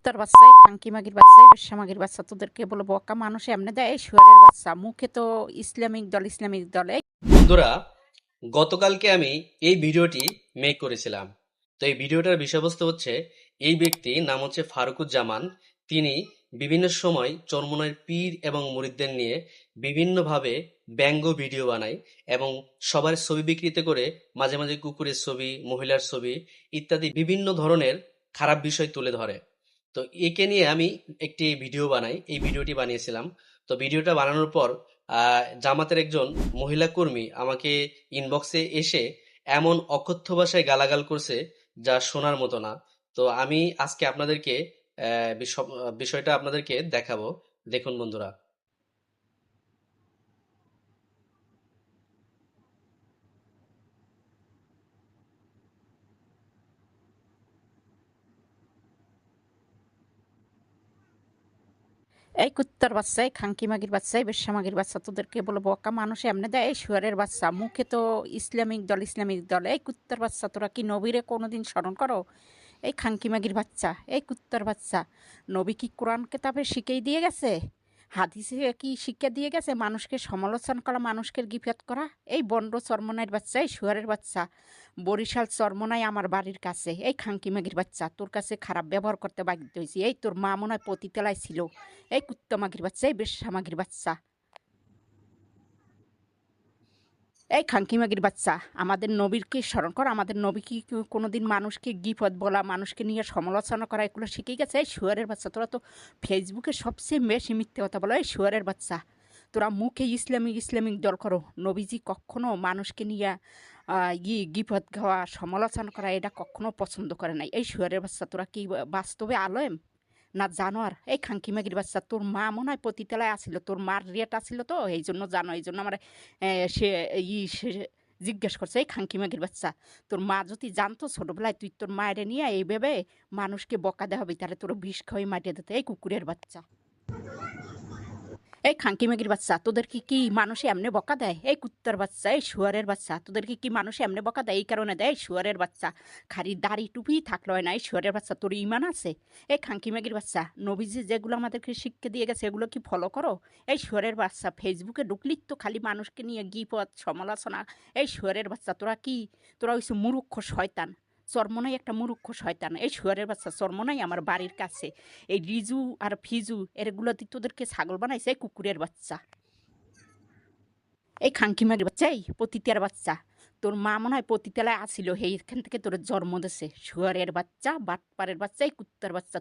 কুত্তার বাচ্চা, এই খাঙ্কি মাগির বাচ্চা, এই বেশ্যা মাগির বাচ্চা, তোদেরকে বলে বকা মানুষ এমনি দেয়। এই শুয়ারের বাচ্চা, মুখে তো ইসলামিক দল। এই বন্ধুরা, গতকালকে আমি এই ভিডিওটি মেক করেছিলাম। তো এই ভিডিওটার বিষয়বস্তু হচ্ছে, এই ব্যক্তি নাম হচ্ছে ফারুকুজ্জামান। তিনি বিভিন্ন সময় চরমোনাইর পীর এবং মুরিদদের নিয়ে বিভিন্নভাবে ব্যঙ্গ ভিডিও বানায় এবং সবার ছবি বিকৃত করে মাঝে মাঝে কুকুরের ছবি, মহিলার ছবি ইত্যাদি বিভিন্ন ধরনের খারাপ বিষয় তুলে ধরে। তো একে নিয়ে আমি একটি ভিডিও বানাই, এই ভিডিওটি বানিয়েছিলাম। তো ভিডিওটা বানানোর পর জামাতের একজন মহিলা কর্মী আমাকে ইনবক্সে এসে এমন অকথ্য ভাষায় গালাগাল করছে যা শোনার মতো না। তো আমি আজকে আপনাদেরকে বিষয়টা আপনাদেরকে দেখাবো। দেখুন বন্ধুরা। এই কুত্তার বাচ্চা, এই খাঙ্কি মাগির বাচ্চা, এই বেশ্যা মাগির বাচ্চা, তোদেরকে বলে বকা মানুষ এমনি দেয়। এই শুয়ারের বাচ্চা, মুখে তো ইসলামিক দল। এই কুত্তার বাচ্চা, তোরা কি নবীরে কোনোদিন স্মরণ করো? এই খাঙ্কি মাগির বাচ্চা, এই কুত্তার বাচ্চা, নবী কি কোরআন কেতাবে শিখেই দিয়ে গেছে? হাদিসে কি শিক্ষা দিয়ে গেছে মানুষকে সমালোচনা করা, মানুষকে গিফাত করা? এই বন্ড চরমনাইয়ের বাচ্চা, এই শুয়ারের বাচ্চা, বরিশাল চরমনাই আমার বাড়ির কাছে। এই খাঙ্কি মাগির বাচ্চা, তোর কাছে খারাপ ব্যবহার করতে বাধ্য হয়েছি। এই তোর মা মনে হয় পতিতেলায় ছিল। এই কুত্তা মাগির বাচ্চা, এই বেশ্যা মাগির বাচ্চা, এই খাঙ্কি মাগির বাচ্চা, আমাদের নবীরকে স্মরণ কর। আমাদের নবী কি কোনোদিন মানুষকে গিফত বলা, মানুষকে নিয়ে সমালোচনা করা এগুলো শিখে গেছে? এই শুয়ারের বাচ্চা, তোরা তো ফেসবুকে সবচেয়ে বেশি মিথ্যে কথা বলো। এই শুয়ারের বাচ্চা, তোরা মুখে ইসলামিক দল করো। নবীজি কখনো মানুষকে নিয়ে গিফত গাওয়া, সমালোচনা করা এটা কখনো পছন্দ করে নাই। এই শুয়ারের বাচ্চা, তোরা কি বাস্তবে আলেম না জানোয়ার? এই খাঙ্কি মাগির বাচ্চা, তোর মা মনে হয় পতিতালায় আসিল, তোর মার রেট আসিল, তো এই জন্য জানো, এই জন্য আমার সে সে জিজ্ঞেস করছে। এই খাঙ্কি মাগির বাচ্চা, তোর মা যদি জানতো ছোটবেলায় তুই তোর মায়ের নিয়ে এইভাবে মানুষকে বকা দেওয়া হবে, তাহলে তোর বিষ খাওয়াই মাটিয়ে দিতে। এই কুকুরের বাচ্চা, এই খাঙ্কি মাগির বাচ্চা, তোদেরকে কি মানুষে এমনি বকা দেয়? এই কুত্তার বাচ্চা, এই শুয়ারের বাচ্চা, তোদেরকে কি মানুষে এমনি বকা দেয়? এই কারণে দেয়। এই শুয়ারের বাচ্চা, খালি দাড়ি টুপি থাকলো হয় না। এই শুয়ারের বাচ্চা, তোর ইমান আছে? এই খাঙ্কি মাগির বাচ্চা, নবীজি যেগুলো আমাদেরকে শিক্ষা দিয়ে গেছে এগুলো কি ফলো করো? এই শুয়ারের বাচ্চা, ফেসবুকে ঢুকলি তো খালি মানুষকে নিয়ে গিপদ সমালোচনা। এই শুয়ারের বাচ্চা, তোরা হইছে মূর্খ শয়তান। চরমনাই একটা মূর্খ শয়তান। এই শুয়ারের বাচ্চা, চরমনাই আমার বাড়ির কাছে। এই রিজু আর ফিজু এগুলো দিয়ে তোদেরকে ছাগল বানাইছে। এই কুকুরের বাচ্চা, এই খাঙ্কি মাগির বাচ্চা, এই পতিতার বাচ্চা, তোর মা মনে হয় পতিতালায় আসিল, এইখান থেকে তোর জন্ম দিছে। শুয়ারের বাচ্চা, বাটপারের বাচ্চা, এই কুত্তার বাচ্চা,